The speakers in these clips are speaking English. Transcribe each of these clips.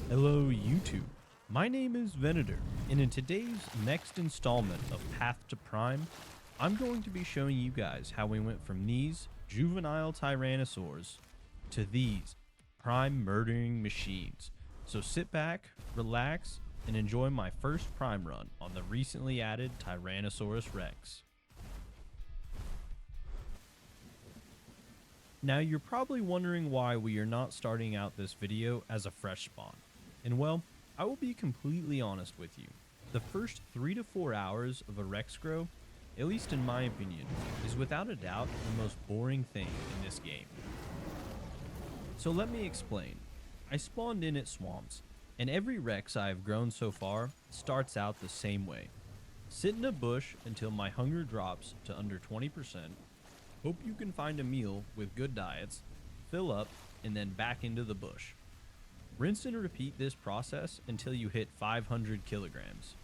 Hello YouTube, my name is Venator, and in today's next installment of Path to Prime, I'm going to be showing you guys how we went from these juvenile tyrannosaurs to these prime murdering machines. So sit back, relax, and enjoy my first prime run on the recently added Tyrannosaurus Rex. Now you're probably wondering why we are not starting out this video as a fresh spawn. And well, I will be completely honest with you. The first 3 to 4 hours of a Rex grow, at least in my opinion, is without a doubt the most boring thing in this game. So let me explain. I spawned in at swamps, and every Rex I have grown so far starts out the same way. Sit in a bush until my hunger drops to under 20%, hope you can find a meal with good diets, fill up, and then back into the bush. Rinse and repeat this process until you hit 500 kilograms.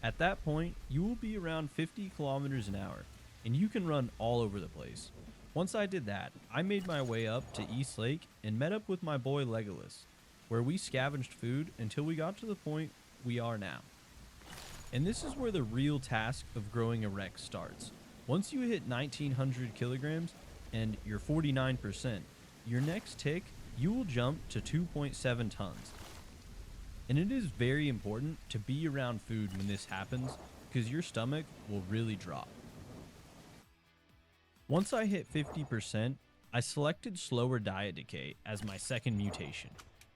At that point, you will be around 50 kilometers an hour, and you can run all over the place. Once I did that, I made my way up to East Lake and met up with my boy Legolas, where we scavenged food until we got to the point we are now. And this is where the real task of growing a Rex starts. Once you hit 1900 kilograms and you're 49%, your next tick, you will jump to 2.7 tons. And it is very important to be around food when this happens because your stomach will really drop. Once I hit 50%, I selected slower diet decay as my second mutation.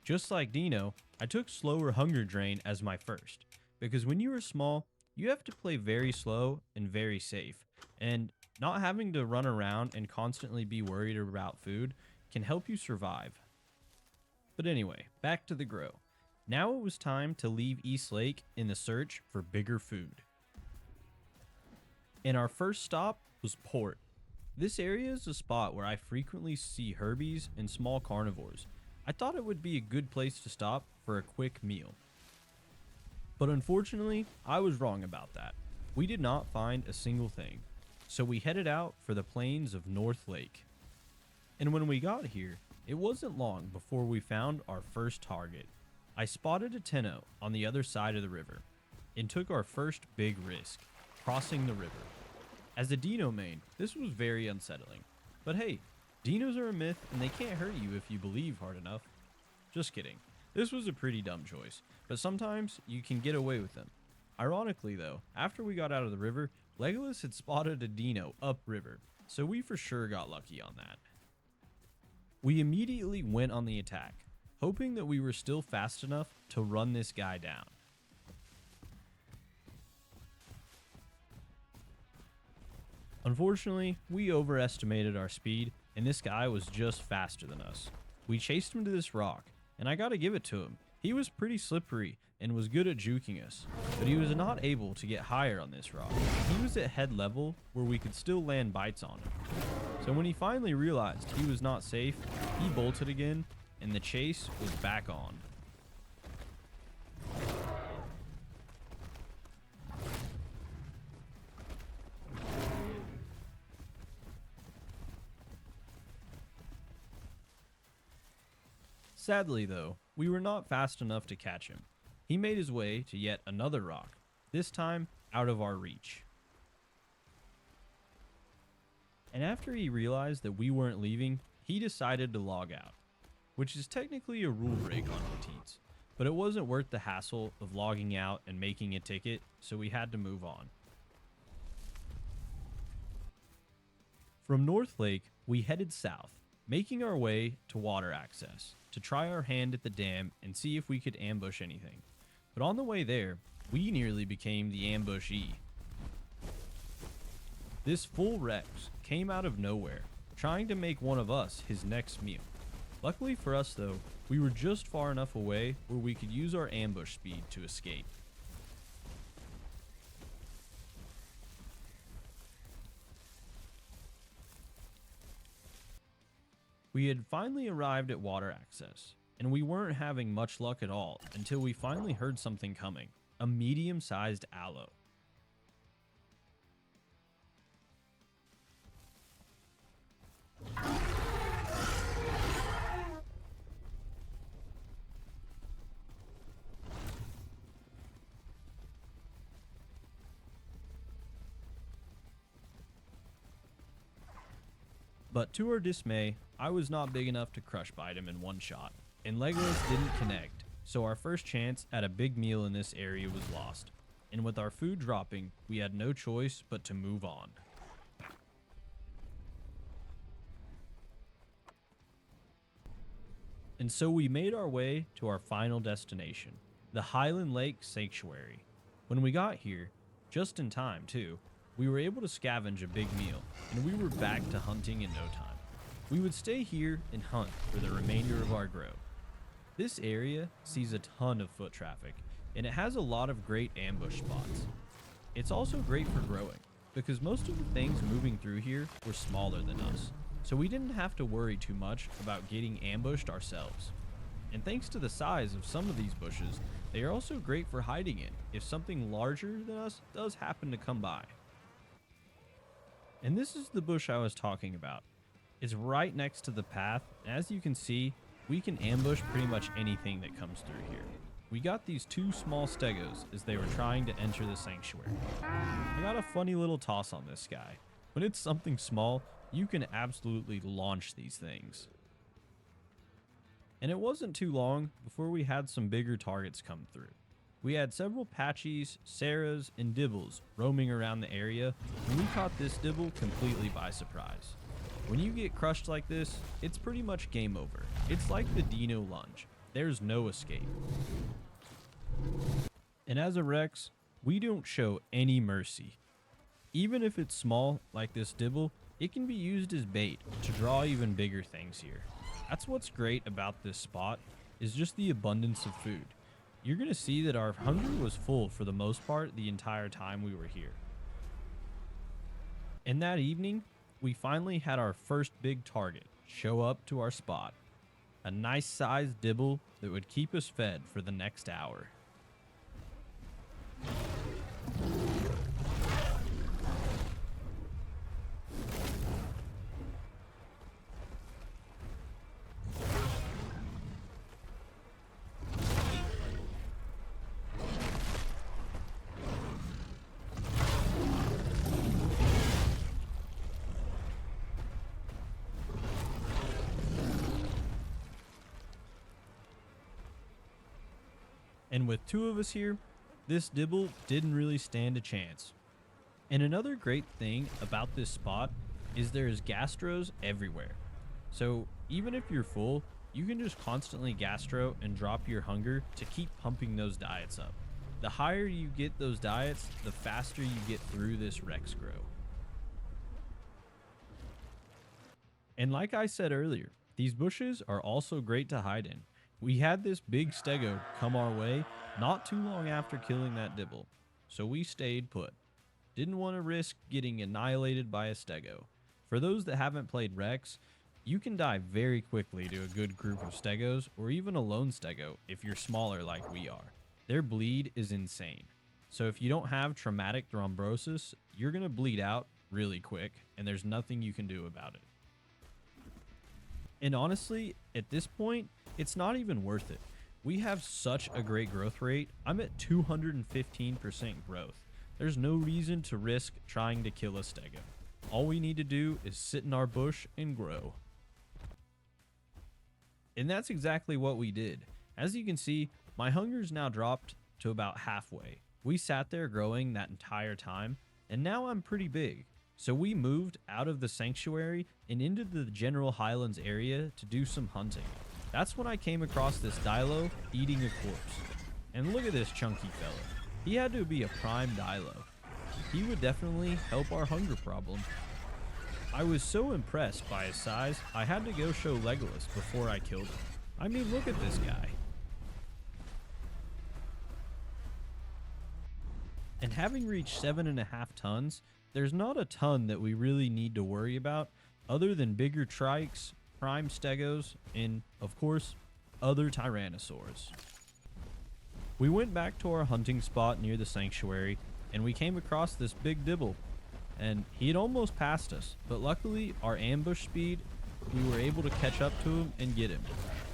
Just like Dino, I took slower hunger drain as my first, because when you are small, you have to play very slow and very safe, and not having to run around and constantly be worried about food can help you survive. But anyway, back to the grow. Now it was time to leave East Lake in the search for bigger food. And our first stop was Port. This area is a spot where I frequently see herbies and small carnivores. I thought it would be a good place to stop for a quick meal. But unfortunately, I was wrong about that. We did not find a single thing. So we headed out for the plains of North Lake. And when we got here, it wasn't long before we found our first target. I spotted a Tenno on the other side of the river and took our first big risk, crossing the river. As a Dino main, this was very unsettling. But hey, Dinos are a myth and they can't hurt you if you believe hard enough. Just kidding. This was a pretty dumb choice, but sometimes you can get away with them. Ironically though, after we got out of the river, Legolas had spotted a Dino upriver, so we for sure got lucky on that. We immediately went on the attack, hoping that we were still fast enough to run this guy down. Unfortunately, we overestimated our speed, and this guy was just faster than us. We chased him to this rock, and I gotta give it to him. He was pretty slippery and was good at juking us, but he was not able to get higher on this rock. He was at head level where we could still land bites on him. So when he finally realized he was not safe, he bolted again, and the chase was back on. Sadly though, we were not fast enough to catch him. He made his way to yet another rock, this time out of our reach. And after he realized that we weren't leaving, he decided to log out, which is technically a rule break on Petites, but it wasn't worth the hassle of logging out and making a ticket, so we had to move on. From North Lake, we headed south, making our way to water access to try our hand at the dam and see if we could ambush anything. But on the way there, we nearly became the ambushee. This full Rex came out of nowhere, trying to make one of us his next meal. Luckily for us though, we were just far enough away where we could use our ambush speed to escape. We had finally arrived at water access, and we weren't having much luck at all until we finally heard something coming, a medium-sized aloe. But to our dismay, I was not big enough to crush bite him in one shot, and Legolas didn't connect, so our first chance at a big meal in this area was lost. And with our food dropping, we had no choice but to move on. And so we made our way to our final destination, the Highland Lake Sanctuary. When we got here, just in time too, we were able to scavenge a big meal, and we were back to hunting in no time. We would stay here and hunt for the remainder of our grow. This area sees a ton of foot traffic, and it has a lot of great ambush spots. It's also great for growing, because most of the things moving through here were smaller than us, so we didn't have to worry too much about getting ambushed ourselves. And thanks to the size of some of these bushes, they are also great for hiding in if something larger than us does happen to come by. And this is the bush I was talking about. It's right next to the path, and as you can see, we can ambush pretty much anything that comes through here. We got these two small stegos as they were trying to enter the sanctuary. I got a funny little toss on this guy. When it's something small, you can absolutely launch these things. And it wasn't too long before we had some bigger targets come through. We had several Patchies, Sarahs, and Dibbles roaming around the area, and we caught this Dibble completely by surprise. When you get crushed like this, it's pretty much game over. It's like the Dino lunge. There's no escape. And as a Rex, we don't show any mercy. Even if it's small, like this Dibble, it can be used as bait to draw even bigger things here. That's what's great about this spot, is just the abundance of food. You're going to see that our hunger was full for the most part the entire time we were here. And that evening, we finally had our first big target show up to our spot. A nice sized Dibble that would keep us fed for the next hour. And with two of us here, this Dibble didn't really stand a chance. And another great thing about this spot is there's gastros everywhere. So even if you're full, you can just constantly gastro and drop your hunger to keep pumping those diets up. The higher you get those diets, the faster you get through this Rex grow. And like I said earlier, these bushes are also great to hide in. We had this big stego come our way not too long after killing that Dibble, so we stayed put. Didn't want to risk getting annihilated by a stego. For those that haven't played Rex, you can die very quickly to a good group of stegos or even a lone stego if you're smaller like we are. Their bleed is insane. So if you don't have traumatic thrombosis, you're going to bleed out really quick and there's nothing you can do about it. And honestly, at this point, it's not even worth it. We have such a great growth rate. I'm at 215% growth. There's no reason to risk trying to kill a stego. All we need to do is sit in our bush and grow. And that's exactly what we did. As you can see, my hunger's now dropped to about halfway. We sat there growing that entire time, and now I'm pretty big. So we moved out of the sanctuary and into the general highlands area to do some hunting. That's when I came across this Dilo eating a corpse. And look at this chunky fella. He had to be a prime Dilo. He would definitely help our hunger problem. I was so impressed by his size, I had to go show Legolas before I killed him. I mean, look at this guy. And having reached 7.5 tons, there's not a ton that we really need to worry about other than bigger trikes, prime stegos, and, of course, other Tyrannosaurs. We went back to our hunting spot near the sanctuary, and we came across this big Dibble, and he had almost passed us, but luckily our ambush speed, we were able to catch up to him and get him.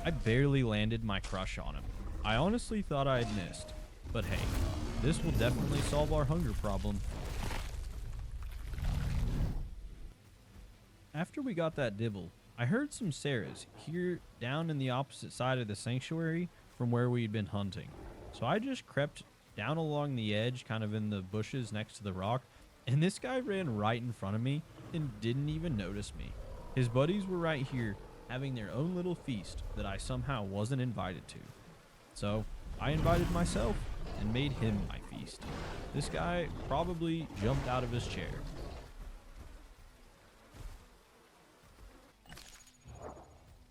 I barely landed my crush on him. I honestly thought I had missed, but hey, this will definitely solve our hunger problem. After we got that dibble, I heard some Sarahs here down in the opposite side of the sanctuary from where we'd been hunting. So I just crept down along the edge, kind of in the bushes next to the rock, and this guy ran right in front of me and didn't even notice me. His buddies were right here having their own little feast that I somehow wasn't invited to. So I invited myself and made him my feast. This guy probably jumped out of his chair.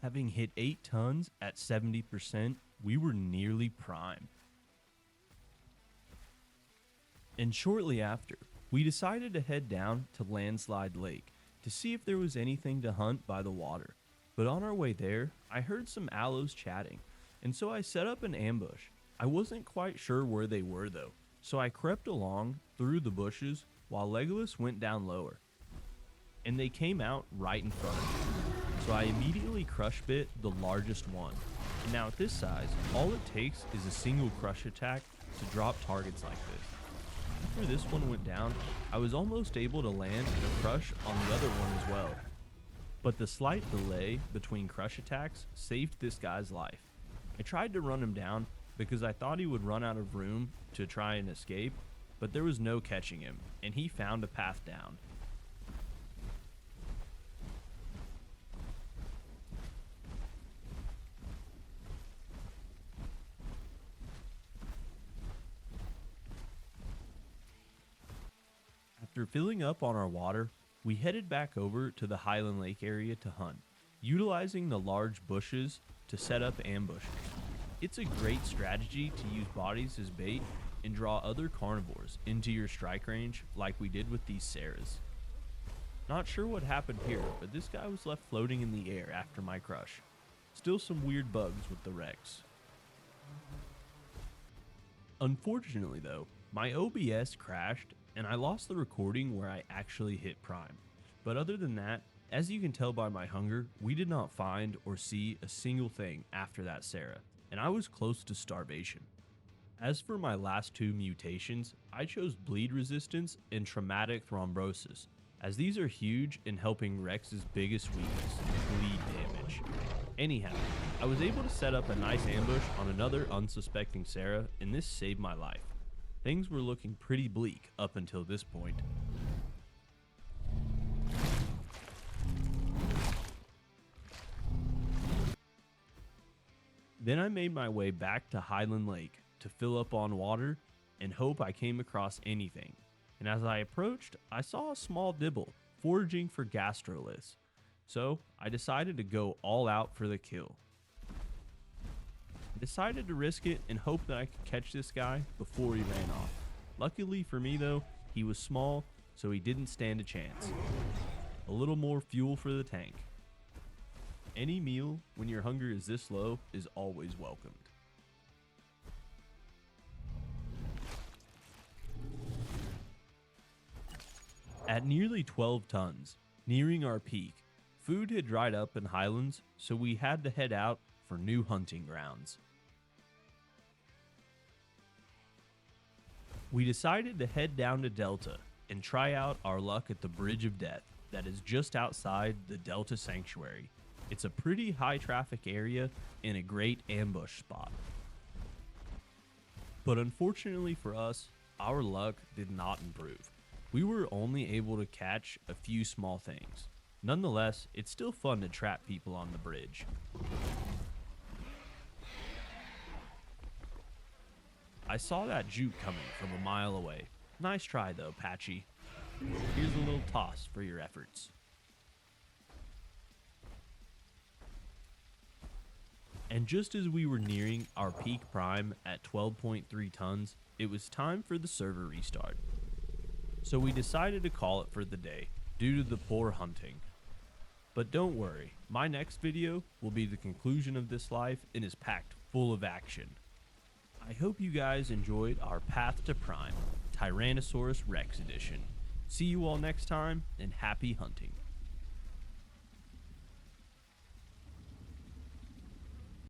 Having hit 8 tons at 70%, we were nearly prime. And shortly after, we decided to head down to Landslide Lake to see if there was anything to hunt by the water. But on our way there, I heard some aloes chatting, and so I set up an ambush. I wasn't quite sure where they were though, so I crept along through the bushes while Legolas went down lower. And they came out right in front of me. So I immediately crush bit the largest one. And now at this size, all it takes is a single crush attack to drop targets like this. After this one went down, I was almost able to land a crush on the other one as well. But the slight delay between crush attacks saved this guy's life. I tried to run him down because I thought he would run out of room to try and escape, but there was no catching him, and he found a path down. After filling up on our water, we headed back over to the Highland Lake area to hunt, utilizing the large bushes to set up ambushes. It's a great strategy to use bodies as bait and draw other carnivores into your strike range like we did with these Sarahs. Not sure what happened here, but this guy was left floating in the air after my crush. Still some weird bugs with the Rex. Unfortunately though, my OBS crashed and I lost the recording where I actually hit prime. But other than that, as you can tell by my hunger, we did not find or see a single thing after that Sarah, and I was close to starvation. As for my last 2 mutations, I chose bleed resistance and traumatic thrombosis, as these are huge in helping Rex's biggest weakness, bleed damage. Anyhow, I was able to set up a nice ambush on another unsuspecting Sarah, and this saved my life. Things were looking pretty bleak up until this point. Then I made my way back to Highland Lake to fill up on water and hope I came across anything. And as I approached, I saw a small dibble foraging for gastroliths. So I decided to go all out for the kill. I decided to risk it and hope that I could catch this guy before he ran off. Luckily for me though, he was small, so he didn't stand a chance. A little more fuel for the tank. Any meal when your hunger is this low is always welcomed. At nearly 12 tons, nearing our peak, food had dried up in Highlands, so we had to head out for new hunting grounds. We decided to head down to Delta and try out our luck at the Bridge of Death that is just outside the Delta Sanctuary. It's a pretty high traffic area and a great ambush spot. But unfortunately for us, our luck did not improve. We were only able to catch a few small things. Nonetheless, it's still fun to trap people on the bridge. I saw that juke coming from a mile away. Nice try though, Patchy. Here's a little toss for your efforts. And just as we were nearing our peak prime at 12.3 tons, it was time for the server restart. So we decided to call it for the day, due to the poor hunting. But don't worry, my next video will be the conclusion of this life and is packed full of action. I hope you guys enjoyed our Path to Prime, Tyrannosaurus Rex edition. See you all next time, and happy hunting.